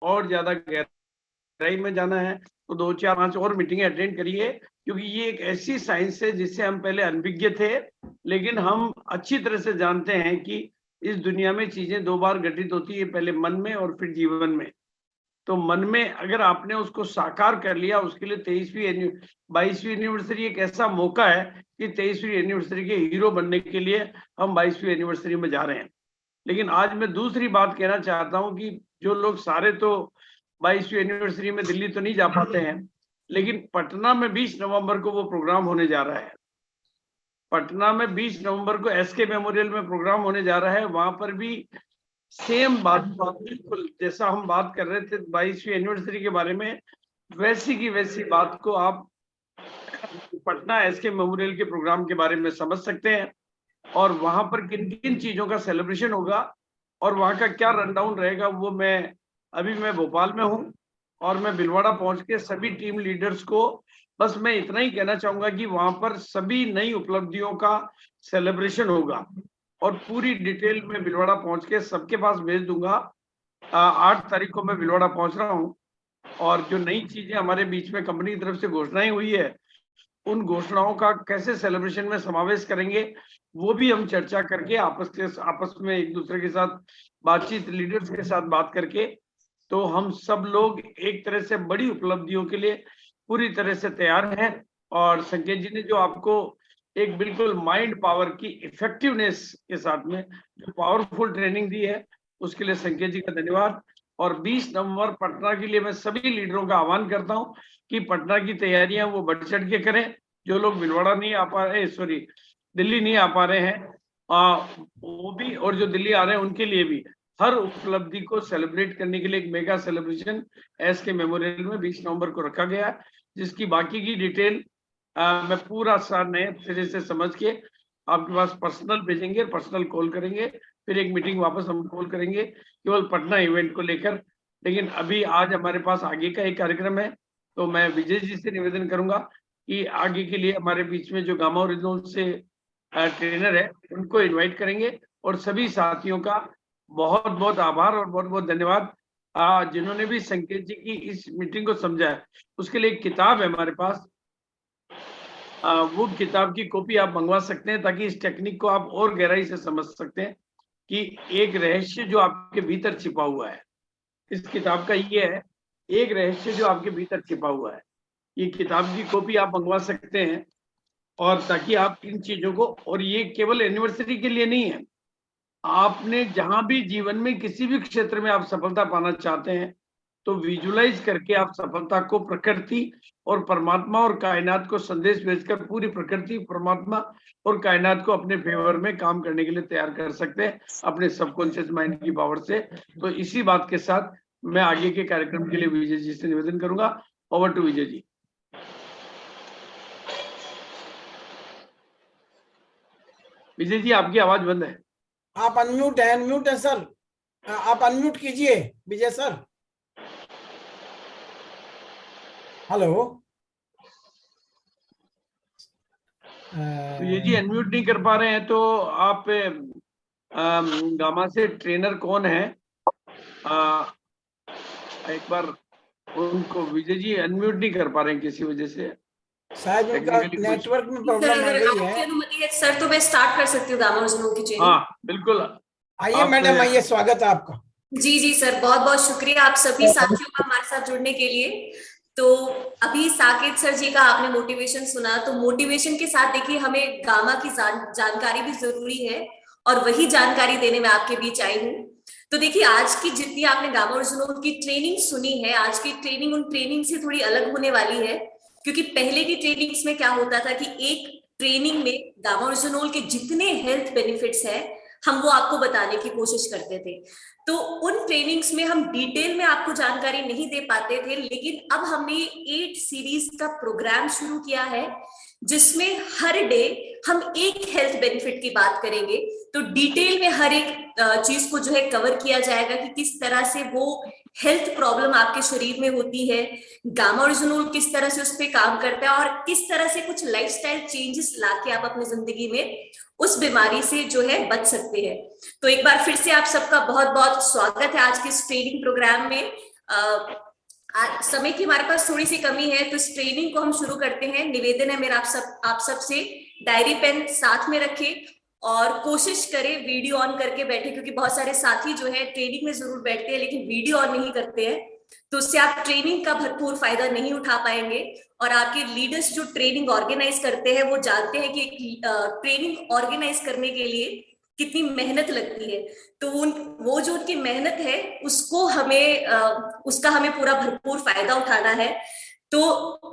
और ज्यादा गहराई में जाना है तो 2-4-5 और मीटिंगें अटेंड करिए, क्योंकि ये एक ऐसी साइंस है जिससे हम पहले अनभिज्ञ थे, लेकिन हम अच्छी तरह से जानते हैं कि इस दुनिया में चीजें 2 बार घटित होती है, पहले मन में और फिर जीवन में। तो मन में अगर आपने उसको साकार कर लिया, उसके लिए 22वीं एनिवर्सरी एक ऐसा मौका है कि 23वीं एनिवर्सरी के हीरो बनने के लिए हम 22वीं एनिवर्सरी में जा रहे हैं। लेकिन आज मैं दूसरी बात कहना चाहता हूं कि जो लोग सारे तो 22वीं एनिवर्सरी में दिल्ली तो नहीं जा पाते हैं, लेकिन पटना में 20 नवंबर को वो प्रोग्राम होने जा रहा है। पटना में 20 नवंबर को एसके मेमोरियल में प्रोग्राम होने जा रहा है। वहां पर भी सेम बात, बिल्कुल जैसा हम बात कर रहे थे 22वीं एनिवर्सरी के बारे में, वैसी की वैसी बात को आप पटना एसके मेमोरियल के प्रोग्राम के बारे में समझ सकते हैं। और वहां पर किन किन चीजों का सेलिब्रेशन होगा और वहां का क्या रन डाउन रहेगा, वो मैं भोपाल में हूँ और मैं भिलवाड़ा पहुंच के सभी टीम लीडर्स को बस मैं इतना ही कहना चाहूंगा कि वहां पर सभी नई उपलब्धियों का सेलिब्रेशन होगा और पूरी डिटेल में भिलवाड़ा पहुंच के सबके पास भेज दूंगा। 8 तारीख को मैं भिलवाड़ा पहुंच रहा हूँ और जो नई चीजें हमारे बीच में कंपनी की तरफ से घोषणाएं हुई है, उन घोषणाओं का कैसे सेलिब्रेशन में समावेश करेंगे, वो भी हम चर्चा करके आपस में एक दूसरे के साथ बातचीत, लीडर्स के साथ बात करके, तो हम सब लोग एक तरह से बड़ी उपलब्धियों के लिए पूरी तरह से तैयार हैं। और संकेत जी ने जो आपको एक बिल्कुल माइंड पावर की इफेक्टिवनेस के साथ में जो पावरफुल ट्रेनिंग दी है, उसके लिए संकेत जी का धन्यवाद। और 20 नवंबर पटना के लिए मैं सभी लीडरों का आह्वान करता हूं कि पटना की तैयारियां वो बढ़ चढ़ के करें। जो लोग भिलवाड़ा नहीं आ पा रहे, सॉरी दिल्ली नहीं आ पा रहे हैं, वो भी, और जो दिल्ली आ रहे हैं उनके लिए भी हर उपलब्धि को सेलिब्रेट करने के लिए एक मेगा सेलिब्रेशन एस के मेमोरियल में 20 नवंबर को रखा गया है, जिसकी बाकी की डिटेल मैं पूरा सा नए सिरे से समझ के आपके पास पर्सनल भेजेंगे, पर्सनल कॉल करेंगे, फिर एक मीटिंग वापस हम कॉल करेंगे केवल पटना इवेंट को लेकर। लेकिन अभी आज हमारे पास आगे का एक कार्यक्रम है, तो मैं विजय जी से निवेदन करूंगा कि आगे के लिए हमारे बीच में जो गामा ओरिजिनल से ट्रेनर है उनको इनवाइट करेंगे। और सभी साथियों का बहुत बहुत आभार और बहुत बहुत धन्यवाद जिन्होंने भी संकेत जी की इस मीटिंग को समझा है। उसके लिए एक किताब है हमारे पास, वो किताब की कॉपी आप मंगवा सकते हैं ताकि इस टेक्निक को आप और गहराई से समझ सकते हैं कि एक रहस्य जो आपके भीतर छिपा हुआ है। इस किताब का ये है, एक रहस्य जो आपके भीतर छिपा हुआ है। ये किताब की कॉपी आप मंगवा सकते हैं और ताकि आप इन चीजों को, और ये केवल एनिवर्सरी के लिए नहीं है, आपने जहां भी जीवन में किसी भी क्षेत्र में आप सफलता पाना चाहते हैं तो विजुलाइज करके आप सफलता को प्रकृति और परमात्मा और कायनात को संदेश भेजकर पूरी प्रकृति, परमात्मा और कायनात को अपने फेवर में काम करने के लिए तैयार कर सकते हैं अपने सबकॉन्शियस माइंड की पावर से। तो इसी बात के साथ मैं आगे के कार्यक्रम के लिए विजय जी से निवेदन करूंगा। Over to Vijay ji. विजय जी आपकी आवाज बंद है। आप अनम्यूट है सर, आप अनम्यूट कीजिए विजय sir. Hello Vijay ji unmute नहीं कर पा रहे हैं तो आप गामा से ट्रेनर कौन है, एक बार उनको, विजय जी अनम्यूट नहीं कर पा रहे हैं किसी वजह से, शायद उनका नेटवर्क में प्रॉब्लम आ गई है। अनुमति है सर तो मैं स्टार्ट कर सकती हूँ गामा ओरिजिनल की ट्रेनिंग। हाँ बिल्कुल, आइए मैडम, आइए, स्वागत है आपका। जी सर, बहुत बहुत शुक्रिया आप सभी साथियों का हमारे साथ जुड़ने के लिए। तो अभी साकेत सर जी का आपने मोटिवेशन सुना, तो मोटिवेशन के साथ देखिए हमें गामा की जानकारी भी जरूरी है और वही जानकारी देने में आपके बीच आई हूँ। तो देखिए आज की जितनी आपने गामा ओरिजिनल की ट्रेनिंग सुनी है, आज की ट्रेनिंग उन ट्रेनिंग से थोड़ी अलग होने वाली है, क्योंकि पहले की ट्रेनिंग्स में क्या होता था कि एक ट्रेनिंग में गामा ओरिजिनल के जितने हेल्थ बेनिफिट्स है हम वो आपको बताने की कोशिश करते थे। तो उन ट्रेनिंग्स में हम डिटेल में आपको जानकारी नहीं दे पाते थे, लेकिन अब हमने 8 सीरीज का प्रोग्राम शुरू किया है जिसमें हर डे हम एक हेल्थ बेनिफिट की बात करेंगे। तो डिटेल में हर एक चीज को जो है कवर किया जाएगा कि किस तरह से वो हेल्थ प्रॉब्लम आपके शरीर में होती है, गामा ओरिजिनल किस तरह से उस पर काम करता है और किस तरह से कुछ लाइफस्टाइल चेंजेस लाके आप अपनी जिंदगी में उस बीमारी से जो है बच सकते हैं। तो एक बार फिर से आप सबका बहुत बहुत स्वागत है आज के इस ट्रेनिंग प्रोग्राम में। समय की हमारे पास थोड़ी सी कमी है, तो इस ट्रेनिंग को हम शुरू करते हैं। निवेदन है मेरा आप सब से, डायरी पेन साथ में रखें और कोशिश करें वीडियो ऑन करके बैठे, क्योंकि बहुत सारे साथी जो है ट्रेनिंग में जरूर बैठते हैं लेकिन वीडियो ऑन नहीं करते हैं, तो उससे आप ट्रेनिंग का भरपूर फायदा नहीं उठा पाएंगे। और आपके लीडर्स जो ट्रेनिंग ऑर्गेनाइज करते हैं वो जानते हैं कि ट्रेनिंग ऑर्गेनाइज करने के लिए कितनी मेहनत लगती है, तो वो जो उनकी मेहनत है उसको उसका हमें पूरा भरपूर फायदा उठाना है। तो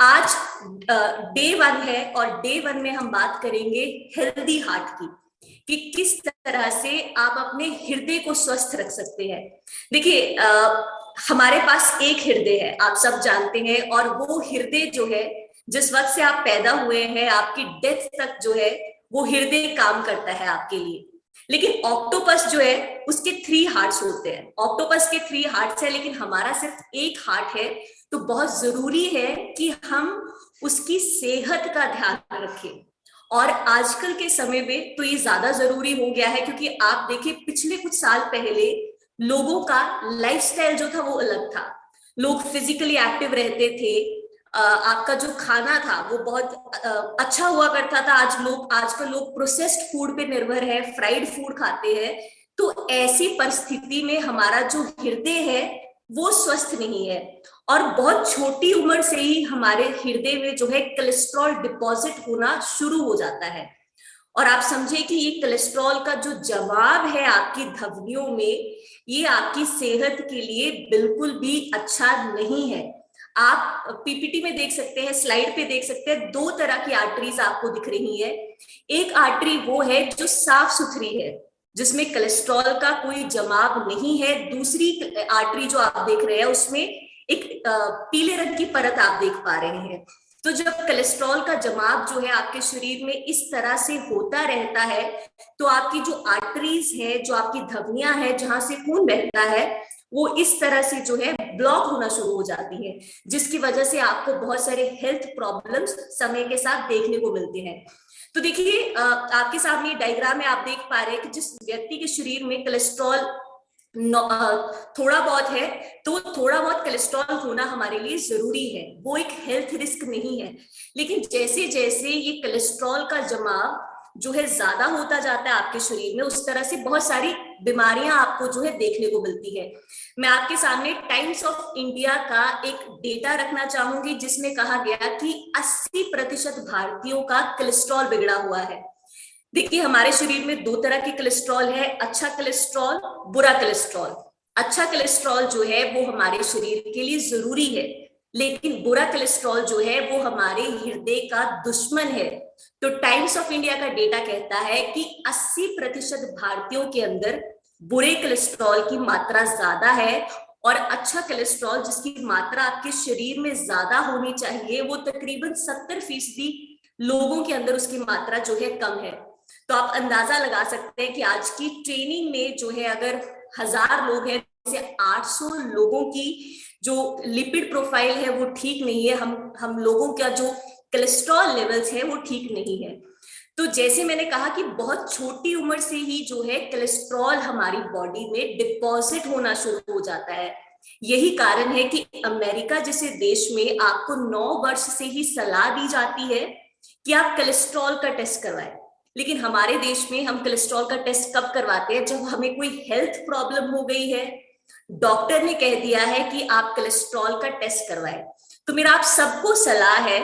आज डे 1 है और डे 1 में हम बात करेंगे हेल्दी हार्ट की, कि किस तरह से आप अपने हृदय को स्वस्थ रख सकते हैं। देखिए, हमारे पास एक हृदय है, आप सब जानते हैं, और वो हृदय जो है जिस वक्त से आप पैदा हुए हैं आपकी डेथ तक जो है वो हृदय काम करता है आपके लिए। लेकिन ऑक्टोपस जो है उसके 3 हार्ट्स होते हैं, ऑक्टोपस के 3 हार्ट्स है, लेकिन हमारा सिर्फ एक हार्ट है। तो बहुत जरूरी है कि हम उसकी सेहत का ध्यान रखें, और आजकल के समय में तो ये ज्यादा जरूरी हो गया है, क्योंकि आप देखिए पिछले कुछ साल पहले लोगों का लाइफस्टाइल जो था वो अलग था, लोग फिजिकली एक्टिव रहते थे, आपका जो खाना था वो बहुत अच्छा हुआ करता था। आजकल लोग प्रोसेस्ड फूड पे निर्भर है, फ्राइड फूड खाते हैं। तो ऐसी परिस्थिति में हमारा जो हृदय है वो स्वस्थ नहीं है, और बहुत छोटी उम्र से ही हमारे हृदय में जो है कोलेस्ट्रॉल डिपॉजिट होना शुरू हो जाता है। और आप समझे कि ये कोलेस्ट्रॉल का जो जवाब है आपकी धमनियों में, ये आपकी सेहत के लिए बिल्कुल भी अच्छा नहीं है। आप पीपीटी में देख सकते हैं, स्लाइड पे देख सकते हैं, 2 तरह की आर्टरीज आपको दिख रही है। एक आर्टरी वो है जो साफ सुथरी है, जिसमें कोलेस्ट्रॉल का कोई जमाव नहीं है। दूसरी आर्टरी जो आप देख रहे हैं उसमें एक पीले रंग की परत आप देख पा रहे हैं। तो जब कोलेस्ट्रॉल का जमाव जो है आपके शरीर में इस तरह से होता रहता है, तो आपकी जो आर्टरीज है, जो आपकी धमनियां है जहां से खून बहता है, वो इस तरह से जो है ब्लॉक होना शुरू हो जाती है, जिसकी वजह से आपको बहुत सारे हेल्थ प्रॉब्लम्स समय के साथ देखने को मिलते हैं। तो देखिए, आपके सामने डायग्राम में आप देख पा रहे हैं कि जिस व्यक्ति के शरीर में कोलेस्ट्रॉल थोड़ा बहुत है, तो थोड़ा बहुत कोलेस्ट्रॉल होना हमारे लिए जरूरी है, वो एक हेल्थ रिस्क नहीं है। लेकिन जैसे जैसे ये कोलेस्ट्रॉल का जमाव जो है ज्यादा होता जाता है आपके शरीर में, उस तरह से बहुत सारी बीमारियां आपको जो है देखने को मिलती है। मैं आपके सामने टाइम्स ऑफ इंडिया का एक डेटा रखना चाहूंगी, जिसमें कहा गया कि 80% भारतीयों का कोलेस्ट्रॉल बिगड़ा हुआ है। देखिए, हमारे शरीर में 2 तरह की कोलेस्ट्रॉल है, अच्छा कोलेस्ट्रॉल, बुरा कोलेस्ट्रॉल। अच्छा कोलेस्ट्रॉल जो है वो हमारे शरीर के लिए जरूरी है, लेकिन बुरा कोलेस्ट्रॉल जो है वो हमारे हृदय का दुश्मन है। तो टाइम्स ऑफ इंडिया का डेटा कहता है कि 80% भारतीयों के अंदर बुरे कोलेस्ट्रॉल की मात्रा ज्यादा है, और अच्छा कोलेस्ट्रॉल जिसकी मात्रा आपके शरीर में ज्यादा होनी चाहिए वो तकरीबन 70% लोगों के अंदर उसकी मात्रा जो है कम है। तो आप अंदाजा लगा सकते हैं कि आज की ट्रेनिंग में जो है अगर 1000 लोग हैं, जैसे 800 लोगों की जो लिपिड प्रोफाइल है वो ठीक नहीं है, हम लोगों का जो कोलेस्ट्रॉल लेवल्स है वो ठीक नहीं है। तो जैसे मैंने कहा कि बहुत छोटी उम्र से ही जो है कोलेस्ट्रॉल हमारी बॉडी में डिपॉजिट होना शुरू हो जाता है। यही कारण है कि अमेरिका जैसे देश में आपको 9 वर्ष से ही सलाह दी जाती है कि आप कोलेस्ट्रॉल का टेस्ट करवाएं। लेकिन हमारे देश में हम कोलेस्ट्रॉल का टेस्ट कब करवाते हैं? जब हमें कोई हेल्थ प्रॉब्लम हो गई है, डॉक्टर ने कह दिया है कि आप कोलेस्ट्रॉल का टेस्ट करवाएं। तो मेरा आप सबको सलाह है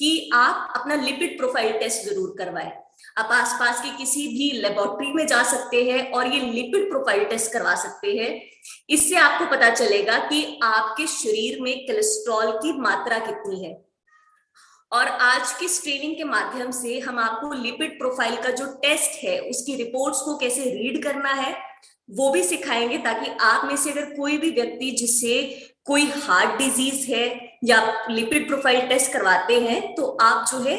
कि आप अपना लिपिड प्रोफाइल टेस्ट जरूर करवाएं। आप आसपास की किसी भी लेबोरेटरी में जा सकते हैं और ये लिपिड प्रोफाइल टेस्ट करवा सकते हैं। इससे आपको पता चलेगा कि आपके शरीर में कोलेस्ट्रॉल की मात्रा कितनी है। और आज की ट्रेनिंग के माध्यम से हम आपको लिपिड प्रोफाइल का जो टेस्ट है उसकी रिपोर्ट्स को कैसे रीड करना है वो भी सिखाएंगे, ताकि आप में से अगर कोई भी व्यक्ति जिससे कोई हार्ट डिजीज है या लिपिड प्रोफाइल टेस्ट करवाते हैं तो आप जो है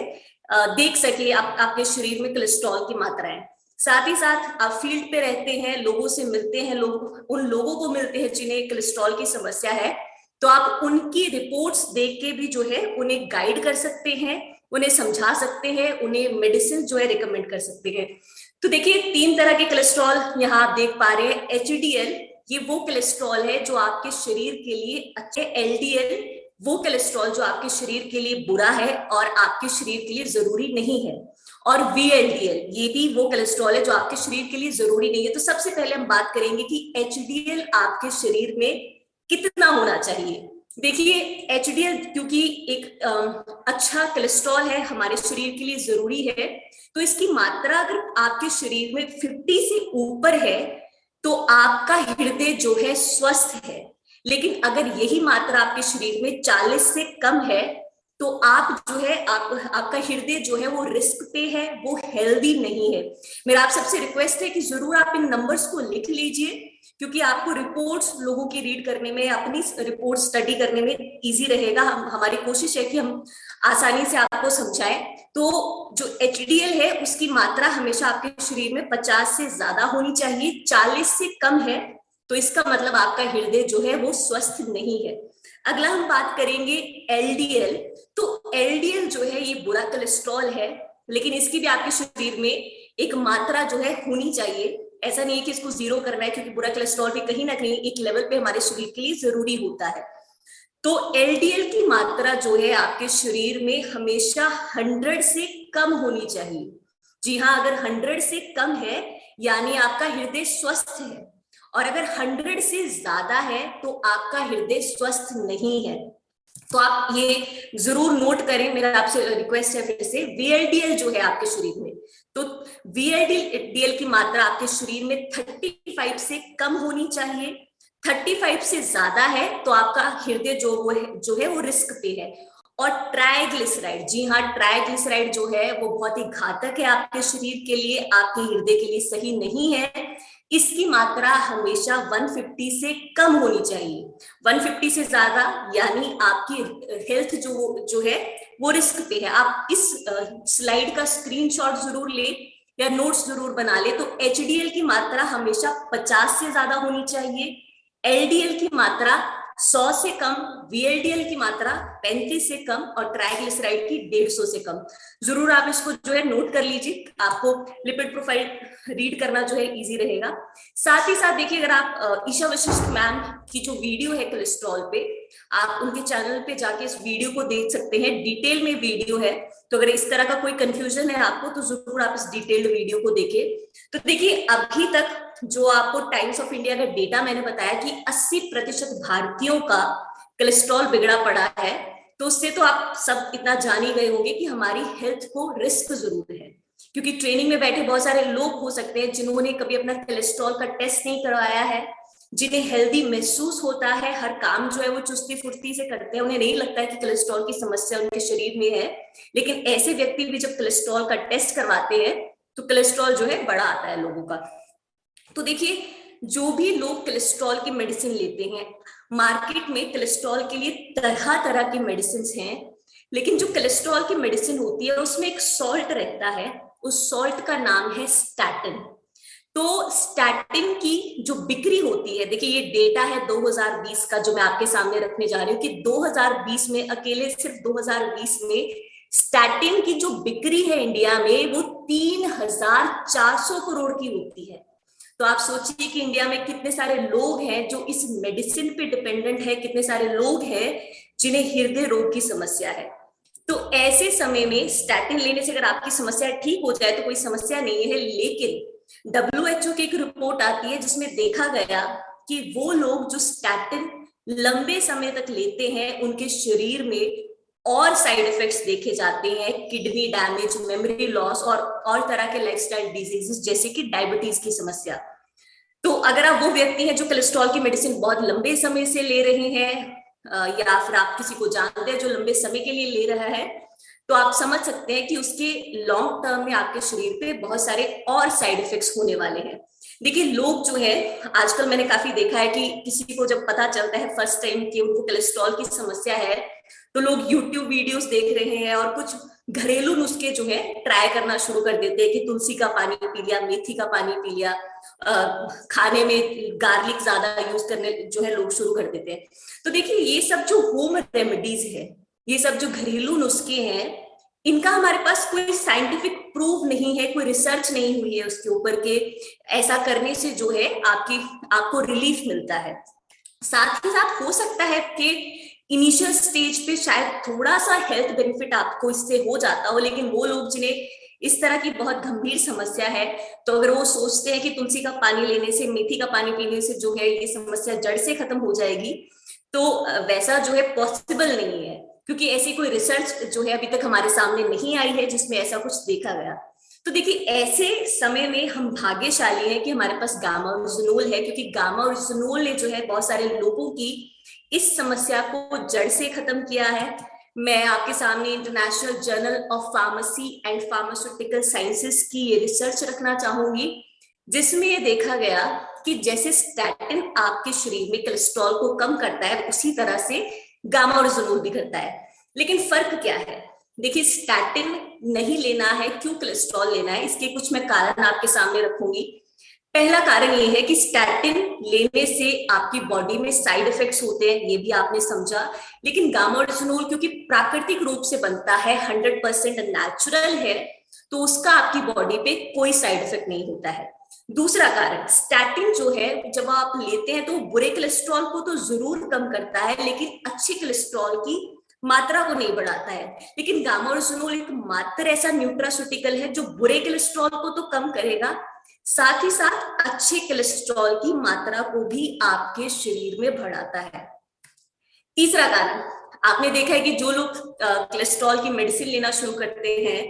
देख सके आपके शरीर में कोलेस्ट्रॉल की मात्रा है। साथ ही साथ आप फील्ड पे रहते हैं, लोगों से मिलते हैं, उन लोगों को मिलते हैं जिन्हें कोलेस्ट्रॉल की समस्या है, तो आप उनकी रिपोर्ट्स देख के भी जो है उन्हें गाइड कर सकते हैं, उन्हें समझा सकते हैं, उन्हें मेडिसिन जो है रिकमेंड कर सकते हैं। तो देखिए 3 तरह के कोलेस्ट्रॉल यहाँ आप देख पा रहे हैं, HDL ये वो कोलेस्ट्रॉल है जो आपके शरीर के लिए अच्छे, एलडीएल वो कोलेस्ट्रॉल जो आपके शरीर के लिए बुरा है और आपके शरीर के लिए जरूरी नहीं है, और वीएलडीएल ये भी वो कोलेस्ट्रॉल है जो आपके शरीर के लिए जरूरी नहीं है। तो सबसे पहले हम बात करेंगे कि एचडीएल आपके शरीर में कितना होना चाहिए। देखिए एचडीएल क्योंकि एक अच्छा कोलेस्ट्रॉल है, हमारे शरीर के लिए जरूरी है, तो इसकी मात्रा अगर आपके शरीर में 50 से ऊपर है तो आपका हृदय जो है स्वस्थ है। लेकिन अगर यही मात्रा आपके शरीर में 40 से कम है तो आप जो है आपका हृदय जो है वो रिस्क पे है, वो हेल्दी नहीं है। मेरा आप सबसे रिक्वेस्ट है कि जरूर आप इन नंबर्स को लिख लीजिए, क्योंकि आपको रिपोर्ट्स लोगों की रीड करने में, अपनी रिपोर्ट स्टडी करने में इजी रहेगा। हमारी कोशिश है कि हम आसानी से आपको समझाएं। तो जो एचडीएल है उसकी मात्रा हमेशा आपके शरीर में 50 से ज्यादा होनी चाहिए। 40 से कम है तो इसका मतलब आपका हृदय जो है वो स्वस्थ नहीं है। अगला हम बात करेंगे एलडीएल। तो एलडीएल जो है ये बुरा कोलेस्ट्रॉल है, लेकिन इसकी भी आपके शरीर में एक मात्रा जो है होनी चाहिए। ऐसा नहीं है कि इसको जीरो करना है, क्योंकि बुरा कोलेस्ट्रॉल भी कहीं ना कहीं एक लेवल पे हमारे शरीर के लिए जरूरी होता है। तो एलडीएल की मात्रा जो है आपके शरीर में हमेशा 100 से कम होनी चाहिए। जी हाँ, अगर 100 से कम है यानी आपका हृदय स्वस्थ है, और अगर 100 से ज्यादा है तो आपका हृदय स्वस्थ नहीं है। तो आप ये जरूर नोट करें, मेरा आपसे रिक्वेस्ट है फिर से। वीएलडीएल जो है आपके शरीर में, तो वीएलडीएल की मात्रा आपके शरीर में 35 से कम होनी चाहिए। 35 से ज्यादा है तो आपका हृदय जो है वो रिस्क पे है। और ट्राइग्लिसराइड, जी हाँ, ट्राइग्लिसराइड जो है वो बहुत ही घातक है आपके शरीर के लिए, आपके हृदय के लिए सही नहीं है। इसकी मात्रा हमेशा 150 से कम होनी चाहिए। 150 से ज्यादा यानी आपकी हेल्थ जो है वो रिस्क पे है। आप इस स्लाइड का स्क्रीनशॉट जरूर ले या नोट्स जरूर बना ले। तो एचडीएल की मात्रा हमेशा 50 से ज्यादा होनी चाहिए, एलडीएल की मात्रा 100 से कम, वीएलडीएल की मात्रा 35 से कम और ट्राइग्लिसराइड की 150 से कम। जरूर आप इसको जो है नोट कर लीजिए, आपको लिपिड प्रोफाइल रीड करना जो है इजी रहेगा। साथ ही साथ देखिए, अगर आप ईशा वशिष्ठ मैम की जो वीडियो है कोलेस्ट्रॉल पे, आप उनके चैनल पे जाके इस वीडियो को देख सकते हैं, डिटेल में वीडियो है। तो अगर इस तरह का कोई कंफ्यूजन है आपको तो जरूर आप इस डिटेल्ड वीडियो को देखें। तो देखिए अभी तक जो आपको टाइम्स ऑफ इंडिया का डेटा मैंने बताया कि 80% भारतीयों का कोलेस्ट्रॉल बिगड़ा पड़ा है, तो उससे तो आप सब इतना जान ही गए होंगे कि हमारी हेल्थ को रिस्क जरूर है। क्योंकि ट्रेनिंग में बैठे बहुत सारे लोग हो सकते हैं जिन्होंने कभी अपना कोलेस्ट्रॉल का टेस्ट नहीं करवाया है, जिन्हें हेल्दी महसूस होता है, हर काम जो है वो चुस्ती फुर्ती से करते हैं, उन्हें नहीं लगता है कि कोलेस्ट्रॉल की समस्या उनके शरीर में है। लेकिन ऐसे व्यक्ति भी जब कोलेस्ट्रॉल का टेस्ट करवाते हैं तो कोलेस्ट्रॉल जो है बड़ा आता है लोगों का। तो देखिए, जो भी लोग कोलेस्ट्रॉल की मेडिसिन लेते हैं, मार्केट में कोलेस्ट्रॉल के लिए तरह तरह की मेडिसिन हैं, लेकिन जो कोलेस्ट्रॉल की मेडिसिन होती है उसमें एक सॉल्ट रहता है, उस सॉल्ट का नाम है स्टैटिन। तो स्टैटिन की जो बिक्री होती है, देखिए ये डेटा है 2020 का जो मैं आपके सामने रखने जा रही हूँ कि 2020 में अकेले सिर्फ 2020 में स्टैटिन की जो बिक्री है इंडिया में वो 3,400 करोड़ की होती है। तो आप सोचिए कि इंडिया में कितने सारे लोग हैं जो इस मेडिसिन पे डिपेंडेंट है, कितने सारे लोग हैं जिन्हें हृदय रोग की समस्या है। तो ऐसे समय में स्टैटिन लेने से अगर आपकी समस्या ठीक हो जाए तो कोई समस्या नहीं है, लेकिन WHO की एक रिपोर्ट आती है जिसमें देखा गया कि वो लोग जो स्टैटिन लंबे समय तक लेते हैं उनके शरीर में और साइड इफेक्ट्स देखे जाते हैं, किडनी डैमेज, मेमोरी लॉस और तरह के लाइफस्टाइल डिजीजेस जैसे कि डायबिटीज की समस्या। तो अगर आप वो व्यक्ति हैं जो कोलेस्ट्रॉल की मेडिसिन बहुत लंबे समय से ले रहे हैं या फिर आप किसी को जानते हैं जो लंबे समय के लिए ले रहा है, तो आप समझ सकते हैं कि उसके लॉन्ग टर्म में आपके शरीर पे बहुत सारे और साइड इफेक्ट्स होने वाले हैं। देखिए लोग जो है आजकल मैंने काफी देखा है कि किसी को जब पता चलता है फर्स्ट टाइम कि उनको कोलेस्ट्रॉल की समस्या है तो लोग YouTube वीडियोस देख रहे हैं और कुछ घरेलू नुस्खे जो है ट्राई करना शुरू कर देते हैं कि तुलसी का पानी पी लिया, मेथी का पानी पी लिया, खाने में गार्लिक ज्यादा यूज करने जो है लोग शुरू कर देते हैं। तो देखिए ये सब जो होम रेमेडीज है, ये सब जो घरेलू नुस्खे हैं, इनका हमारे पास कोई साइंटिफिक प्रूव नहीं है, कोई रिसर्च नहीं हुई है उसके ऊपर के ऐसा करने से जो है आपको रिलीफ मिलता है। साथ ही साथ हो सकता है कि इनिशियल स्टेज पे शायद थोड़ा सा हेल्थ बेनिफिट आपको इससे हो जाता हो, लेकिन वो लोग जिन्हें इस तरह की बहुत गंभीर समस्या है, तो अगर वो सोचते हैं कि तुलसी का पानी लेने से, मेथी का पानी पीने से जो है ये समस्या जड़ से खत्म हो जाएगी, तो वैसा जो है पॉसिबल नहीं है, क्योंकि ऐसी कोई रिसर्च जो है अभी तक हमारे सामने नहीं आई है जिसमें ऐसा कुछ देखा गया। तो देखिए, ऐसे समय में हम भाग्यशाली हैं कि हमारे पास गामा ओरिजिनोल है, क्योंकि गामा ओरिजिनोल ने जो है बहुत सारे लोगों की इस समस्या को जड़ से खत्म किया है। मैं आपके सामने international journal of pharmacy and pharmaceutical sciences की ये रिसर्च रखना चाहूंगी, जिसमें ये देखा गया कि जैसे स्टैटिन आपके शरीर में कोलेस्ट्रॉल को कम करता है, उसी तरह से गामा ओरिजिनोल भी करता है। लेकिन फर्क क्या है? देखिए, स्टैटिन नहीं लेना है, क्यों कोलेस्ट्रॉल लेना है, इसके कुछ मैं कारण आपके सामने रखूंगी। पहला कारण ये है कि स्टैटिन लेने से आपकी बॉडी में साइड इफेक्ट्स होते हैं, ये भी आपने समझा। लेकिन गामा ओरिजिनोल क्योंकि प्राकृतिक रूप से बनता है, 100% नेचुरल है, तो उसका आपकी बॉडी पे कोई साइड इफेक्ट नहीं होता है। दूसरा कारण, स्टैटिन जो है जब आप लेते हैं तो बुरे कोलेस्ट्रॉल को तो जरूर कम करता है, लेकिन अच्छे कोलेस्ट्रॉल की मात्रा को नहीं बढ़ाता है। लेकिन गामा ओरिजिनोल एक मात्र ऐसा न्यूट्रास्यूटिकल है जो बुरे कोलेस्ट्रॉल को तो कम करेगा, साथ ही साथ अच्छे कोलेस्ट्रॉल की मात्रा को भी आपके शरीर में बढ़ाता है। तीसरा कारण, आपने देखा है कि जो लोग कोलेस्ट्रॉल की मेडिसिन लेना शुरू करते हैं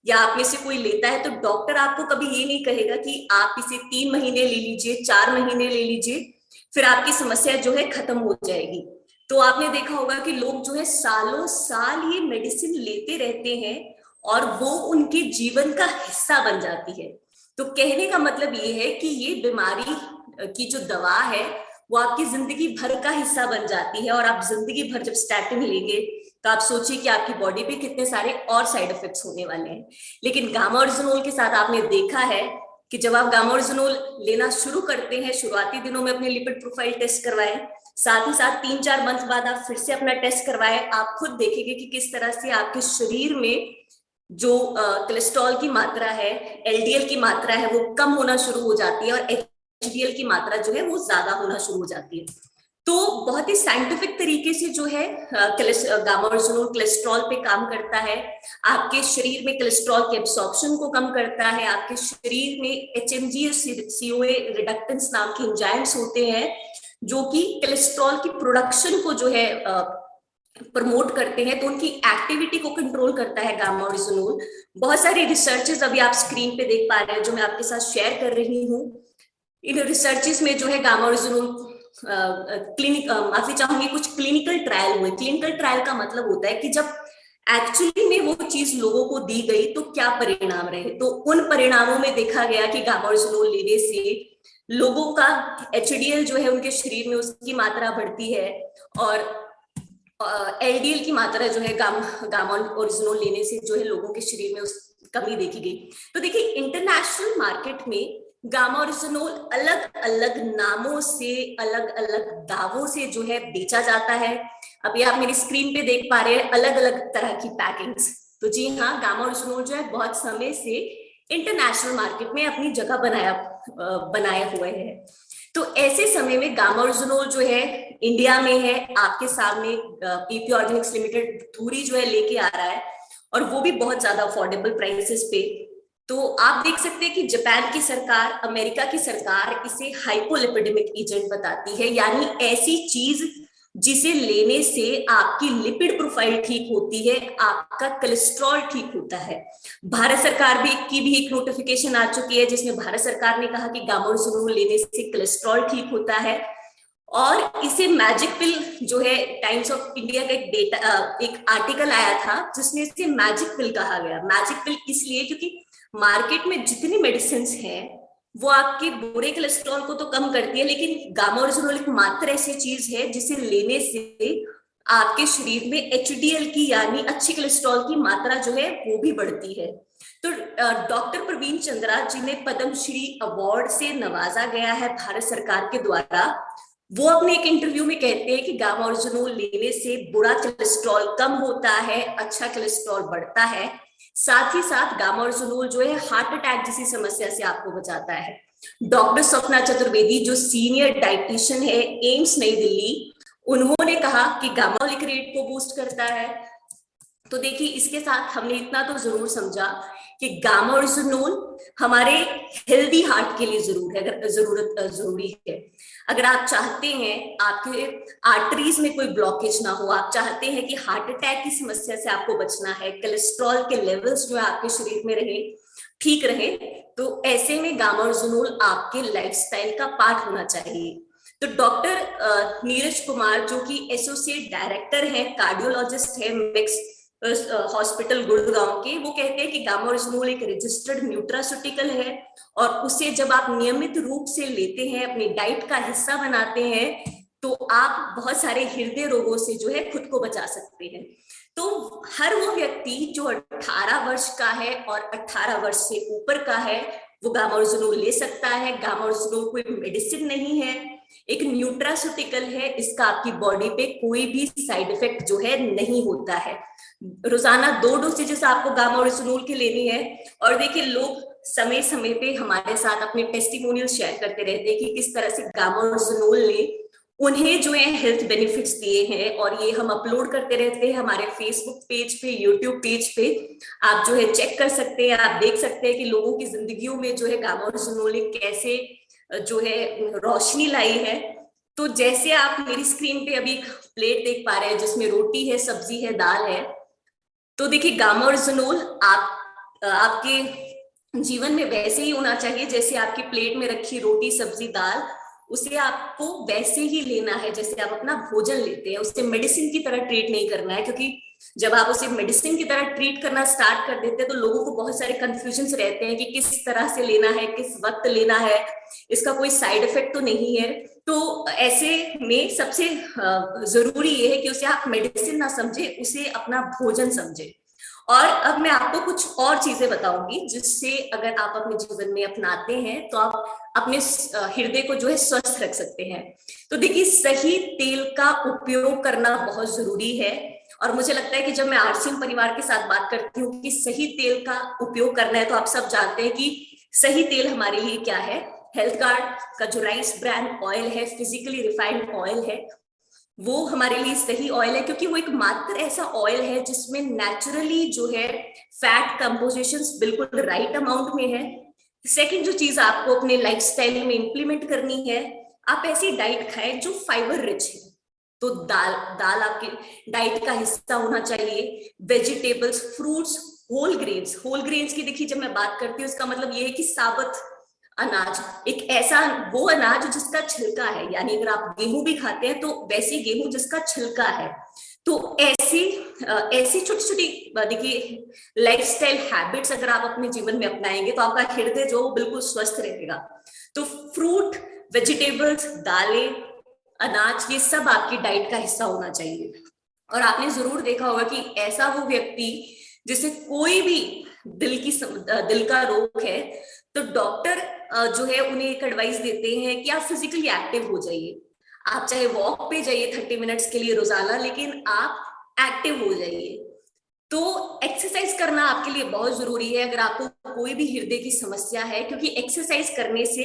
या आप में से कोई लेता है, तो डॉक्टर आपको कभी ये नहीं कहेगा कि आप इसे 3 महीने ले लीजिए, 4 महीने ले लीजिए, फिर आपकी समस्या जो है खत्म हो जाएगी। तो आपने देखा होगा कि लोग जो है सालों साल ये मेडिसिन लेते रहते हैं और वो उनके जीवन का हिस्सा बन जाती है। तो कहने का मतलब ये है कि ये बीमारी की जो दवा है वो आपकी जिंदगी भर का हिस्सा बन जाती है, और आप जिंदगी भर जब स्टैटिन लेंगे तो आप सोचिए कि आपकी बॉडी पे कितने सारे और साइड इफेक्ट्स होने वाले हैं। लेकिन गामा ओरिजिनोल के साथ आपने देखा है कि जब आप गामा ओरिजिनोल लेना शुरू करते हैं, शुरुआती दिनों में अपने लिपिड प्रोफाइल टेस्ट करवाएं, साथ ही साथ 3-4 मंथ बाद आप फिर से अपना टेस्ट करवाएं, आप खुद देखेंगे कि किस तरह से आपके शरीर में जो कोलेस्ट्रॉल की मात्रा है, एलडीएल की मात्रा है, वो कम होना शुरू हो जाती है और एचडीएल की मात्रा जो है वो ज्यादा होना शुरू हो जाती है। तो बहुत ही साइंटिफिक तरीके से जो है गामा ओरिजिनोल कोलेस्ट्रॉल पे काम करता है, आपके शरीर में कोलेस्ट्रॉल के एब्सॉर्प्शन को कम करता है, आपके शरीर में एचएमजी और सीओए रिडक्टेंस नाम के एंजाइम्स होते हैं जो कि कोलेस्ट्रॉल की प्रोडक्शन को जो है प्रमोट करते हैं, तो उनकी एक्टिविटी को कंट्रोल करता है गामा ओरिजिनोल। बहुत सारी रिसर्चेस अभी आप स्क्रीन पे देख पा रहे हैं जो मैं आपके साथ शेयर कर रही हूँ। इन रिसर्चेस में जो है गामा ओरिजिनोल माफी चाहूंगी, कुछ क्लिनिकल ट्रायल हुए। क्लिनिकल ट्रायल का मतलब होता है कि जब एक्चुअली में वो चीज लोगों को दी गई तो क्या परिणाम रहे। तो उन परिणामों में देखा गया कि गामा ओरिजिनोल लेने से लोगों का एचडीएल जो है उनके शरीर में उसकी मात्रा बढ़ती है, और एलडीएल की मात्रा जो है गामा ओरिजिनोल लेने से जो है लोगों के शरीर में उस कमी देखी गई। तो देखिए, इंटरनेशनल मार्केट में गामा ओरिजिनोल अलग अलग नामों से, अलग अलग दावों से जो है बेचा जाता है। अभी आप मेरी स्क्रीन पे देख पा रहे हैं अलग अलग तरह की पैकिंग्स। तो जी हाँ, गामा ओरिजिनोल जो है बहुत समय से इंटरनेशनल मार्केट में अपनी जगह बनाए हुए है। तो ऐसे समय में गामा ओरिजिनोल जो है इंडिया में है, आपके सामने पीपी ऑर्गेनिक्स लिमिटेड धूरी जो है लेके आ रहा है, और वो भी बहुत ज्यादा अफोर्डेबल प्राइसेस पे। तो आप देख सकते हैं कि जापान की सरकार, अमेरिका की सरकार इसे हाइपोलिपिडेमिक एजेंट बताती है, यानी ऐसी चीज जिसे लेने से आपकी लिपिड प्रोफाइल ठीक होती है, आपका कोलेस्ट्रॉल ठीक होता है। भारत सरकार की भी एक नोटिफिकेशन आ चुकी है जिसमें भारत सरकार ने कहा कि गामा ओरिजिनोल लेने से कोलेस्ट्रॉल ठीक होता है, और इसे मैजिक पिल जो है, टाइम्स ऑफ इंडिया का एक आर्टिकल आया था जिसमें इसे मैजिक पिल कहा गया। मैजिक पिल इसलिए क्योंकि मार्केट में जितनी मेडिसिन हैं वो आपके बुरे कोलेस्ट्रॉल को तो कम करती है, लेकिन गामा ओरिजिनोल एक मात्र ऐसी चीज है जिसे लेने से आपके शरीर में एचडीएल की यानी अच्छी कोलेस्ट्रॉल की मात्रा जो है वो भी बढ़ती है। तो डॉक्टर प्रवीण चंद्रा जिन्हें पद्मश्री अवार्ड से नवाजा गया है भारत सरकार के द्वारा, वो अपने एक इंटरव्यू में कहते हैं कि गामा ओरिजिनोल लेने से बुरा कोलेस्ट्रॉल कम होता है, अच्छा कोलेस्ट्रॉल बढ़ता है। साथ ही साथ गामा-ओरिजिनोल जो है हार्ट अटैक जैसी समस्या से आपको बचाता है। डॉक्टर स्वप्ना चतुर्वेदी जो सीनियर डाइटिशियन है एम्स नई दिल्ली, उन्होंने कहा कि गामा-ओलिक रेट को बूस्ट करता है। तो देखिए, इसके साथ हमने इतना तो जरूर समझा कि गामा-ओरिजिनोल हमारे हेल्दी हार्ट के लिए जरूरी है। अगर आप चाहते हैं आपके आर्टरीज में कोई ब्लॉकेज ना हो, आप चाहते हैं कि हार्ट अटैक की समस्या से आपको बचना है, कोलेस्ट्रॉल के लेवल्स जो है आपके शरीर में रहे, ठीक रहे, तो ऐसे में गामा-ओरिजिनोल आपके लाइफस्टाइल का पार्ट होना चाहिए। तो डॉक्टर नीरज कुमार जो कि एसोसिएट डायरेक्टर है, कार्डियोलॉजिस्ट है मैक्स हॉस्पिटल गुड़गांव के, वो कहते हैं कि गामा-ओरिजिनोल एक रजिस्टर्ड न्यूट्रास्यूटिकल है और उसे जब आप नियमित रूप से लेते हैं, अपनी डाइट का हिस्सा बनाते हैं, तो आप बहुत सारे हृदय रोगों से जो है खुद को बचा सकते हैं। तो हर वो व्यक्ति जो 18 वर्ष का है और 18 वर्ष से ऊपर का है, वो गामा-ओरिजिनोल ले सकता है। गामा-ओरिजिनोल कोई मेडिसिन नहीं है, एक न्यूट्रास्यूटिकल है, इसका आपकी बॉडी पे कोई भी साइड इफेक्ट जो है नहीं होता है। रोजाना 2 डोसेजेस आपको गामा-ओरिजिनोल के लेनी है। और देखिए, लोग समय समय पे हमारे साथ अपने टेस्टिमोनियल शेयर करते रहते हैं कि किस तरह से गामा-ओरिजिनोल ले उन्हें जो है हेल्थ बेनिफिट्स दिए हैं, और ये हम अपलोड करते रहते हैं हमारे फेसबुक पेज पे, यूट्यूब पेज पे। आप जो है चेक कर सकते हैं, आप देख सकते हैं कि लोगों की जिंदगियों में जो है गामा-ओरिजिनोल कैसे जो है रोशनी लाई है। तो जैसे आप मेरी स्क्रीन पे अभी प्लेट देख पा रहे हैं जिसमें रोटी है, सब्जी है, दाल है, तो देखिए गामा-ओरिजिनोल आपके जीवन में वैसे ही होना चाहिए जैसे आपकी प्लेट में रखी रोटी, सब्जी, दाल, उसे आपको वैसे ही लेना है जैसे आप अपना भोजन लेते हैं। उसे मेडिसिन की तरह ट्रीट नहीं करना है, क्योंकि जब आप उसे मेडिसिन की तरह ट्रीट करना स्टार्ट कर देते हैं तो लोगों को बहुत सारे कंफ्यूजन रहते हैं कि किस तरह से लेना है, किस वक्त लेना है, इसका कोई साइड इफेक्ट तो नहीं है। तो ऐसे में सबसे जरूरी ये है कि उसे आप मेडिसिन ना समझे, उसे अपना भोजन समझे। और अब मैं आपको कुछ और चीजें बताऊंगी जिससे अगर आप अपने जीवन में अपनाते हैं तो आप अपने हृदय को जो है स्वस्थ रख सकते हैं। तो देखिए, सही तेल का उपयोग करना बहुत जरूरी है। और मुझे लगता है कि जब मैं आरसीएम परिवार के साथ बात करती हूँ कि सही तेल का उपयोग करना है, तो आप सब जानते हैं कि सही तेल हमारे लिए क्या है। हेल्थ गार्ड का जो राइस ब्रांड ऑयल है, फिजिकली रिफाइंड ऑयल है, वो हमारे लिए सही ऑयल है, क्योंकि वो एक मात्र ऐसा ऑयल है जिसमें नेचुरली जो है फैट कंपोजिशंस बिल्कुल राइट अमाउंट में है। सेकंड जो चीज आपको अपने लाइफस्टाइल में इंप्लीमेंट करनी है, आप ऐसी डाइट खाएं जो फाइबर रिच है। तो दाल आपकी डाइट का हिस्सा होना चाहिए। वेजिटेबल्स, फ्रूट्स, होल ग्रेन्स की देखिए, जब मैं बात करती हूँ इसका मतलब ये है कि साबुत अनाज, एक ऐसा वो अनाज जिसका छिलका है, यानी अगर आप गेहूं भी खाते हैं तो वैसे गेहूं जिसका छिलका है। तो ऐसी छोटी छोटी देखिए लाइफस्टाइल हैबिट्स अगर आप अपने जीवन में अपनाएंगे तो आपका हृदय जो बिल्कुल स्वस्थ रहेगा। तो फ्रूट, वेजिटेबल्स, दालें, अनाज, ये सब आपकी डाइट का हिस्सा होना चाहिए। और आपने जरूर देखा होगा कि ऐसा वो व्यक्ति जिसे कोई भी दिल का रोग है, तो डॉक्टर जो है उन्हें एक एडवाइस देते हैं कि आप फिजिकली एक्टिव हो जाइए। आप चाहे वॉक पे जाइए 30 मिनट्स के लिए रोजाना, लेकिन आप एक्टिव हो जाइए। तो एक्सरसाइज करना आपके लिए बहुत जरूरी है अगर आपको कोई भी हृदय की समस्या है, क्योंकि एक्सरसाइज करने से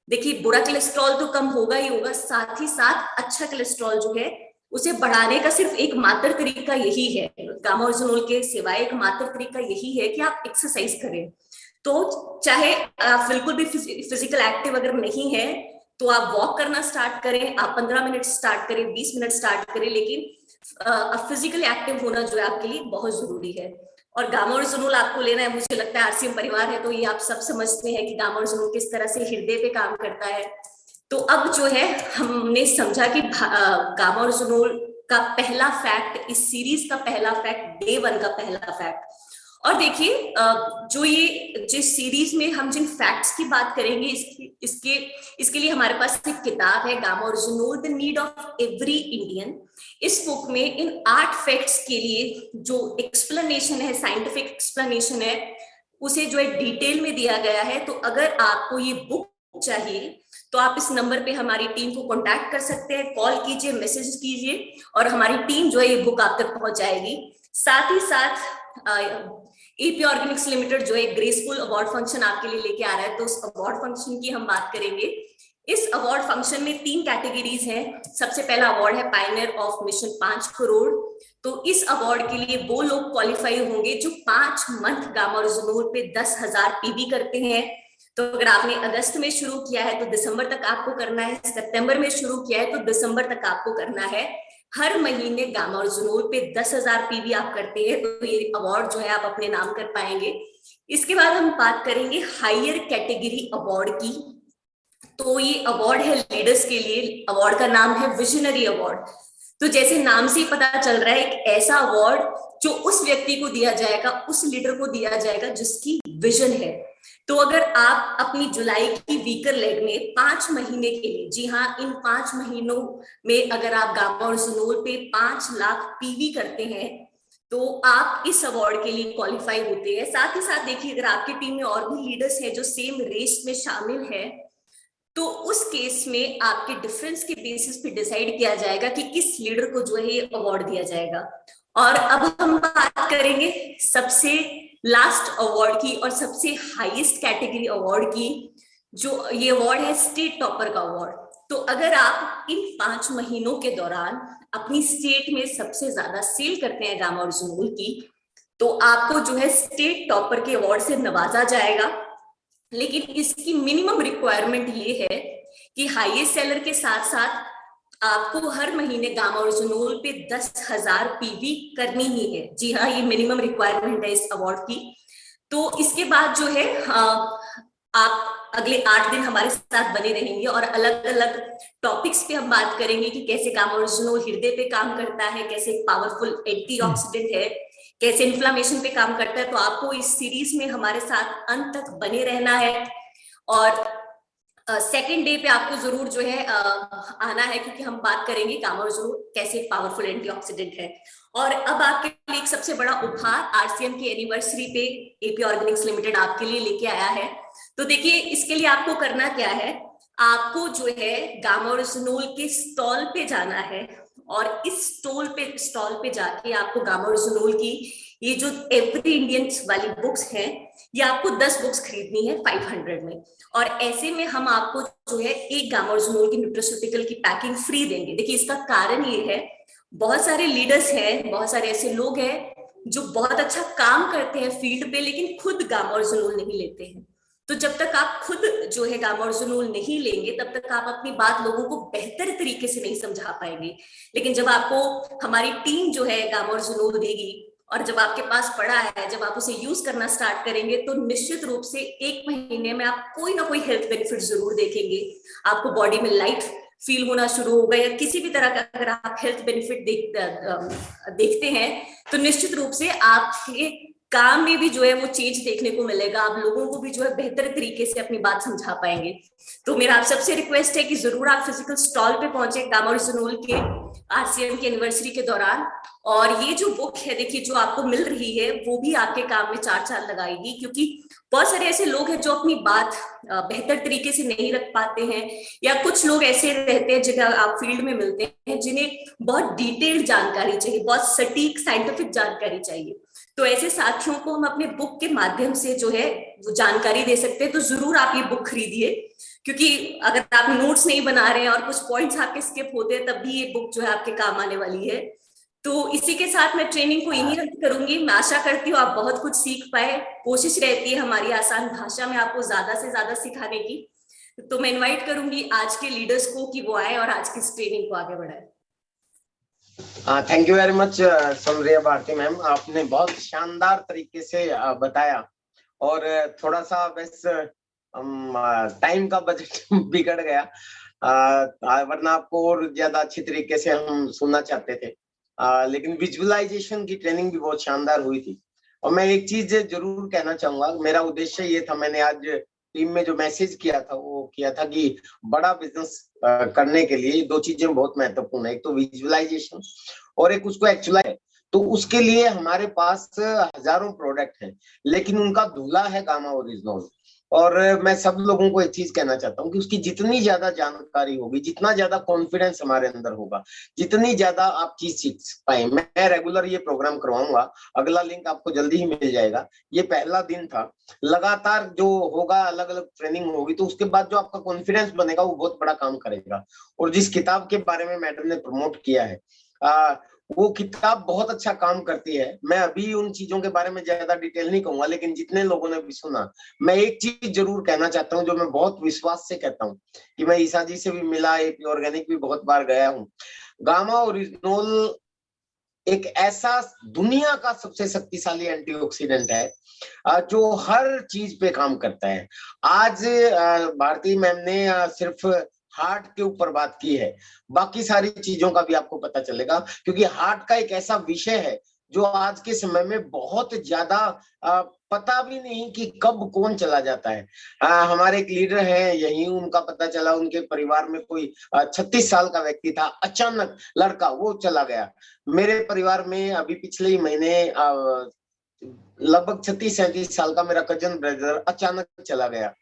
देखिए बुरा कोलेस्ट्रॉल तो कम होगा ही होगा, साथ ही साथ अच्छा कोलेस्ट्रॉल जो है उसे बढ़ाने का सिर्फ एक मात्र तरीका यही है, गामा-ओरिजिनोल के सिवाय एक मात्र तरीका यही है कि आप एक्सरसाइज करें। तो चाहे आप बिल्कुल भी फिजिकल एक्टिव अगर नहीं है तो आप वॉक करना स्टार्ट करें, आप 15 मिनट स्टार्ट करें, 20 मिनट स्टार्ट करें, लेकिन फिजिकल एक्टिव होना जो है आपके लिए बहुत जरूरी है। और गामा-ओरिजिनोल आपको लेना है, मुझे लगता है आरसीएम परिवार है तो ये आप सब समझते हैं कि गामा-ओरिजिनोल किस तरह से हृदय पे काम करता है। तो अब जो है हमने समझा कि गामा-ओरिजिनोल का पहला फैक्ट, इस सीरीज का पहला फैक्ट, डे 1 का पहला फैक्ट। और देखिए, जो ये जिस सीरीज में हम जिन फैक्ट्स की बात करेंगे इसके लिए हमारे पास एक किताब है, गामा-ओरिजिनोल the need of every Indian. इस बुक में इन 8 फैक्ट्स के लिए जो एक्सप्लेनेशन है, साइंटिफिक एक्सप्लेनेशन है, उसे जो है डिटेल में दिया गया है। तो अगर आपको ये बुक चाहिए तो आप इस नंबर पे हमारी टीम को कांटेक्ट कर सकते हैं, कॉल कीजिए, मैसेज कीजिए और हमारी टीम जो है ये बुक आप तक पहुंचाएगी। साथ ही साथ एपी ऑर्गेनिक्स लिमिटेड जो एक ग्रेसफुल अवार्ड फंक्शन आपके लिए लेके आ रहा है, तो उस अवार्ड फंक्शन की हम बात करेंगे। इस अवार्ड फंक्शन में 3 कैटेगरीज हैं। सबसे पहला अवार्ड है पायनियर ऑफ मिशन 5 करोड़। तो इस अवार्ड के लिए वो लोग क्वालिफाई होंगे जो 5 मंथ गामा रिजोनोल पे 10,000 पीवी करते हैं। तो अगर आपने अगस्त में शुरू किया है तो दिसंबर तक आपको करना है, सितंबर में शुरू किया है तो दिसंबर तक आपको करना है। हर महीने गामा रिजोनोल पे 10,000 पीवी आप करते हैं तो ये अवार्ड जो है आप अपने नाम कर पाएंगे। इसके बाद हम बात करेंगे हायर कैटेगरी अवार्ड की। तो ये अवार्ड है लीडर्स के लिए। अवार्ड का नाम है विजनरी अवार्ड। तो जैसे नाम से ही पता चल रहा है, एक ऐसा अवार्ड जो उस व्यक्ति को दिया जाएगा, उस लीडर को दिया जाएगा जिसकी विजन है। तो अगर आप अपनी जुलाई की वीकर लेग में 5 महीने के लिए, जी हाँ, इन 5 महीनों में अगर आप गामा रिजोनोल पे 5 लाख पीवी करते हैं तो आप इस अवार्ड के लिए क्वालिफाई होते हैं। साथ ही साथ देखिए, अगर आपकी टीम में और भी लीडर्स हैं जो सेम रेस में शामिल है तो उस केस में आपके डिफरेंस के बेसिस पे डिसाइड किया जाएगा कि किस लीडर को जो है ये अवार्ड दिया जाएगा। और अब हम बात करेंगे सबसे लास्ट अवार्ड की और सबसे हाईएस्ट कैटेगरी अवार्ड की। जो ये अवार्ड है स्टेट टॉपर का अवार्ड। तो अगर आप इन 5 महीनों के दौरान अपनी स्टेट में सबसे ज्यादा सेल करते हैं गामा रिजोनोल की, तो आपको जो है स्टेट टॉपर के अवार्ड से नवाजा जाएगा। लेकिन इसकी मिनिमम रिक्वायरमेंट ये है कि हाईएस्ट सेलर के साथ साथ आपको हर महीने गामा रिजोनोल पे 10,000 पीवी करनी ही है। जी हाँ, ये मिनिमम रिक्वायरमेंट है इस अवार्ड की। तो इसके बाद जो है आप अगले 8 दिन हमारे साथ बने रहेंगे और अलग अलग टॉपिक्स पे हम बात करेंगे कि कैसे गामा रिजोनोल हृदय पे काम करता है, कैसे पावरफुल एंटीऑक्सीडेंट है, कैसे इन्फ्लामेशन पे काम करता है। तो आपको इस सीरीज में हमारे साथ अंत तक बने रहना है। और सेकेंड डे पे आपको जरूर जो है आना है, क्योंकि हम बात करेंगे गामा रिजोनोल कैसे पावरफुल एंटीऑक्सीडेंट है। और अब आपके लिए एक सबसे बड़ा उपहार आरसीएम की एनिवर्सरी पे एपी ऑर्गेनिक्स लिमिटेड आपके लिए लेके आया है। तो देखिए, इसके लिए आपको करना क्या है, आपको जो है गामा रिजोनोल के स्टॉल पे जाना है और इस स्टॉल पे जाके आपको गामा रिजोनोल की ये जो एवरी इंडियन वाली बुक्स हैं, ये आपको 10 बुक्स खरीदनी है 500 में। और ऐसे में हम आपको जो है एक गामा रिजोनोल की न्यूट्रास्यूटिकल की पैकिंग फ्री देंगे। देखिए, इसका कारण ये है, बहुत सारे लीडर्स हैं, बहुत सारे ऐसे लोग हैं जो बहुत अच्छा काम करते हैं फील्ड पे, लेकिन खुद गामा रिजोनोल नहीं लेते हैं। तो जब तक आप खुद जो है गामा रिजोनोल नहीं लेंगे, तब तक आप अपनी बात लोगों को बेहतर तरीके से नहीं समझा पाएंगे। लेकिन जब आपको हमारी टीम जो है गामा रिजोनोल देगी और जब आपके पास पड़ा है, जब आप उसे यूज करना स्टार्ट करेंगे, तो निश्चित रूप से 1 महीने में आप कोई ना कोई हेल्थ बेनिफिट जरूर देखेंगे। आपको बॉडी में लाइट फील होना शुरू होगा, या किसी भी तरह का अगर आप हेल्थ बेनिफिट देखते हैं तो निश्चित रूप से आपके काम में भी जो है वो चेंज देखने को मिलेगा। आप लोगों को भी जो है बेहतर तरीके से अपनी बात समझा पाएंगे। तो मेरा आप सबसे रिक्वेस्ट है कि जरूर आप फिजिकल स्टॉल पे पहुंचे गामा रिजोनोल के आरसीएम की एनिवर्सरी के दौरान। और ये जो बुक है, देखिए, जो आपको मिल रही है वो भी आपके काम में 4 चांद लगाएगी, क्योंकि बहुत सारे ऐसे लोग हैं जो अपनी बात बेहतर तरीके से नहीं रख पाते हैं, या कुछ लोग ऐसे रहते हैं जिन्हें आप फील्ड में मिलते हैं जिन्हें बहुत डिटेल्ड जानकारी चाहिए, बहुत सटीक साइंटिफिक जानकारी चाहिए। तो ऐसे साथियों को हम अपने बुक के माध्यम से जो है वो जानकारी दे सकते हैं। तो जरूर आप ये बुक खरीदिए, क्योंकि अगर आप नोट्स नहीं बना रहे हैं और कुछ पॉइंट्स आपके स्किप होते हैं, तब भी ये बुक जो है आपके काम आने वाली है। तो इसी के साथ मैं ट्रेनिंग को यहीं रद्द करूंगी। मैं आशा करती हूँ आप बहुत कुछ सीख पाए। कोशिश रहती है हमारी आसान भाषा में आपको ज्यादा से ज्यादा सिखाने की। तो मैं इनवाइट करूंगी आज के लीडर्स को कि वो आए और आज की इस ट्रेनिंग को आगे बढ़ाए। Thank you very much Soundarya Bharti ma'am, आपने बहुत शानदार तरीके से बताया। और थोड़ा सा बस टाइम का बजट बिगड़ गया, वरना आपको और ज्यादा अच्छी तरीके से हम सुनना चाहते थे। लेकिन विजुअलाइजेशन की ट्रेनिंग भी बहुत शानदार हुई थी। और मैं एक चीज जरूर कहना चाहूंगा, मेरा उद्देश्य ये था, मैंने आज टीम में जो मैसेज किया था वो किया था कि बड़ा बिजनेस करने के लिए 2 चीजें बहुत महत्वपूर्ण है, एक तो विजुअलाइजेशन और एक उसको एक्चुअलाइज। तो उसके लिए हमारे पास हजारों प्रोडक्ट हैं, लेकिन उनका दूल्हा है गामा ओरिजिनल। और मैं सब लोगों को एक चीज कहना चाहता हूँ कि उसकी जितनी ज्यादा जानकारी होगी, जितना ज्यादा कॉन्फिडेंस हमारे अंदर होगा, जितनी ज्यादा आप चीज सीख पाए। मैं रेगुलर ये प्रोग्राम करवाऊंगा, अगला लिंक आपको जल्दी ही मिल जाएगा। ये पहला दिन था, लगातार जो होगा, अलग अलग ट्रेनिंग होगी, तो उसके बाद जो आपका कॉन्फिडेंस बनेगा वो बहुत बड़ा काम करेगा। और जिस किताब के बारे में मैडम ने प्रमोट किया है, वो किताब बहुत अच्छा काम करती है। मैं अभी उन चीजों के बारे में ज्यादा डिटेल नहीं कहूंगा, लेकिन जितने लोगों ने भी सुना, मैं एक चीज जरूर कहना चाहता हूँ, जो मैं बहुत विश्वास से कहता हूँ कि मैं ईसा जी से भी मिला, एपी ऑर्गेनिक भी बहुत बार गया हूँ। गामा ओरिजिनोल एक ऐसा दुनिया का सबसे शक्तिशाली एंटीऑक्सीडेंट है जो हर चीज पे काम करता है। आज भारती मैम ने सिर्फ हार्ट के ऊपर बात की है, बाकी सारी चीजों का भी आपको पता चलेगा, क्योंकि हार्ट का एक ऐसा विषय है जो आज के समय में बहुत ज्यादा पता भी नहीं कि कब कौन चला जाता है। हमारे एक लीडर हैं यही, उनका पता चला उनके परिवार में कोई 36 साल का व्यक्ति था, अचानक लड़का वो चला गया। मेरे परिवार में अभी पिछले ही महीने लगभग 36-37 साल का मेरा कजन ब्रदर अचानक चला गया।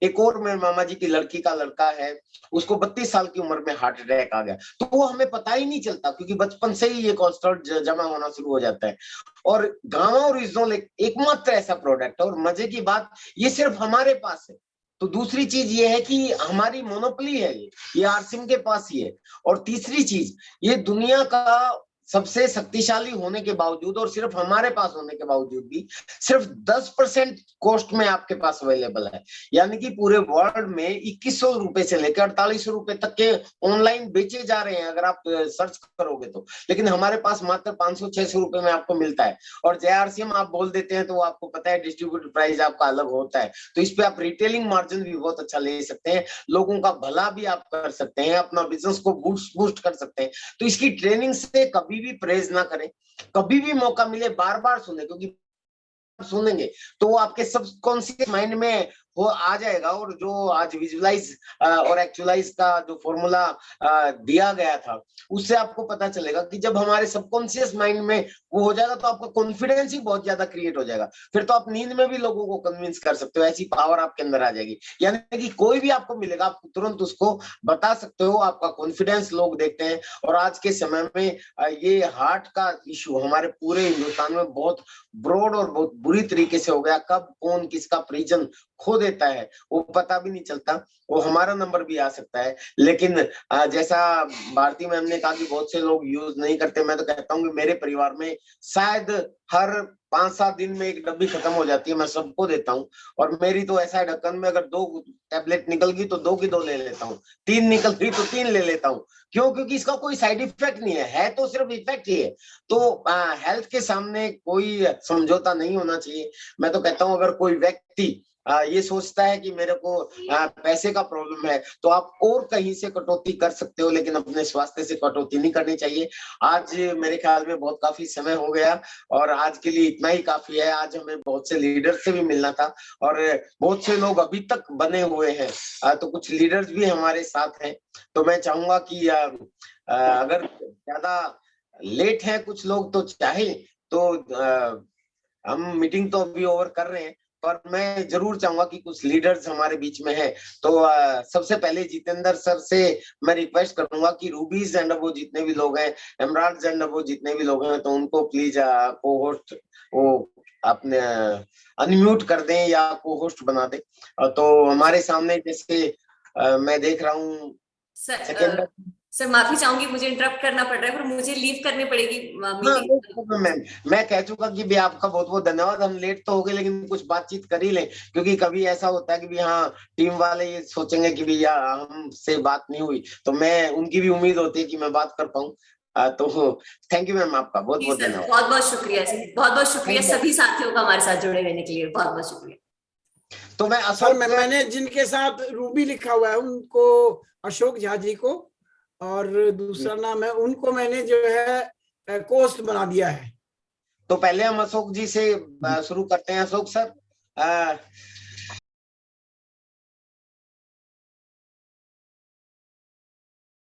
एक और मेरे मामा जी की लड़की का लड़का है, उसको 32 साल की उम्र में हार्ट अटैक आ गया। तो वो हमें पता ही नहीं चलता, क्योंकि बचपन से ही ये कोलेस्ट्रॉल जमा होना शुरू हो जाता है। और गामा ओरिजिनोल एकमात्र ऐसा प्रोडक्ट है, और मजे की बात ये सिर्फ हमारे पास है। तो दूसरी चीज ये है कि हमारी मोनोपोली है, ये आरसिम के पास ही है। और तीसरी चीज, ये दुनिया का सबसे शक्तिशाली होने के बावजूद और सिर्फ हमारे पास होने के बावजूद भी सिर्फ 10% कॉस्ट में आपके पास अवेलेबल है। यानी कि पूरे वर्ल्ड में 2100 रुपए से लेकर 4800 रुपए तक के ऑनलाइन बेचे जा रहे हैं, अगर आप सर्च करोगे तो। लेकिन हमारे पास मात्र 500-600 रुपए में आपको मिलता है। और जेआरसीएम आप बोल देते हैं तो वो आपको पता है डिस्ट्रीब्यूटर प्राइस आपका अलग होता है, तो इस पे आप रिटेलिंग मार्जिन भी बहुत अच्छा ले सकते हैं, लोगों का भला भी आप कर सकते हैं, अपना बिजनेस को बूस्ट कर सकते हैं। तो इसकी ट्रेनिंग से कभी भी परहेज ना करें, कभी भी मौका मिले बार बार सुने, क्योंकि सुनेंगे तो वो आपके सबकॉन्शियस माइंड में वो आ जाएगा। और जो आज विजुअलाइज और एक्चुअलाइज का जो फॉर्मूला दिया गया था, उससे आपको पता चलेगा कि जब हमारे सबकॉन्शियस माइंड में वो हो जाएगा तो आपका कॉन्फिडेंस ही बहुत ज्यादा क्रिएट हो जाएगा। फिर तो आप नींद में भी लोगों को कन्विंस कर सकते हो, ऐसी पावर आपके अंदर आ जाएगी। यानी कि कोई भी आपको मिलेगा, आप तुरंत उसको बता सकते हो, आपका कॉन्फिडेंस लोग देखते हैं। और आज के समय में ये हार्ट का इशू हमारे पूरे हिंदुस्तान में बहुत ब्रॉड और बहुत बुरी तरीके से हो गया। कब कौन किसका परिजन खो देता है वो पता भी नहीं चलता, वो हमारा नंबर भी आ सकता है। लेकिन जैसा भारती मैम ने कहा कि बहुत से लोग यूज नहीं करते, मैं तो कहता हूँ कि मेरे परिवार में शायद हर 5-7 दिन में एक डब्बी खत्म हो जाती है, मैं सबको देता हूँ। और मेरी तो ऐसा है, ढक्कन में अगर 2 टैबलेट निकल गई तो 2 की 2 ले लेता हूँ, 3 निकल गई तो 3 ले लेता हूँ। क्यों? क्योंकि इसका कोई साइड इफेक्ट नहीं है तो सिर्फ इफेक्ट ही है। तो हेल्थ के सामने कोई समझौता नहीं होना चाहिए। मैं तो कहता हूँ अगर कोई व्यक्ति ये सोचता है कि मेरे को पैसे का प्रॉब्लम है, तो आप और कहीं से कटौती कर सकते हो, लेकिन अपने स्वास्थ्य से कटौती नहीं करनी चाहिए। आज मेरे ख्याल में बहुत काफी समय हो गया और आज के लिए इतना ही काफी है। आज हमें बहुत से लीडर से भी मिलना था और बहुत से लोग अभी तक बने हुए हैं, तो कुछ लीडर्स भी हमारे साथ हैं। तो मैं चाहूंगा कि अगर ज्यादा लेट है कुछ लोग तो चाहे तो हम मीटिंग तो अभी ओवर कर रहे हैं, पर मैं जरूर चाहूंगा कि कुछ लीडर्स हमारे बीच में हैं। तो सबसे पहले जितेंद्र सर से मैं रिक्वेस्ट करूंगा कि रूबीज एंड वो जितने भी लोग हैं, एमराल्ड्स एंड वो जितने भी लोग हैं, तो उनको प्लीज को होस्ट वो अपने अनम्यूट कर दें या को होस्ट बना दें। तो हमारे सामने जैसे मैं देख रहा हूँ सर माफी चाहूंगी, मुझे इंटरप्ट करना पड़ रहा है, पर मुझे लीव करनी पड़ेगी मीटिंग। मैं कह चुका कि भी आपका बहुत बहुत धन्यवाद। हम लेट तो हो गए लेकिन कुछ बातचीत कर ही लें, क्योंकि कभी ऐसा होता है कि भी हाँ टीम वाले ये सोचेंगे कि भैया हमसे बात नहीं हुई, तो मैं उनकी भी उम्मीद होती है कि मैं बात कर पाऊँ। तो थैंक यू मैम, आपका बहुत बहुत धन्यवाद। बहुत बहुत शुक्रिया सर, बहुत बहुत शुक्रिया सभी साथियों का हमारे साथ जुड़े रहने के लिए, बहुत बहुत शुक्रिया। तो मैं सर मैंने जिनके साथ रूबी लिखा हुआ है उनको अशोक झा जी को, और दूसरा नाम है उनको मैंने जो है कोस्ट बना दिया है। तो पहले हम अशोक जी से शुरू करते हैं। अशोक सर,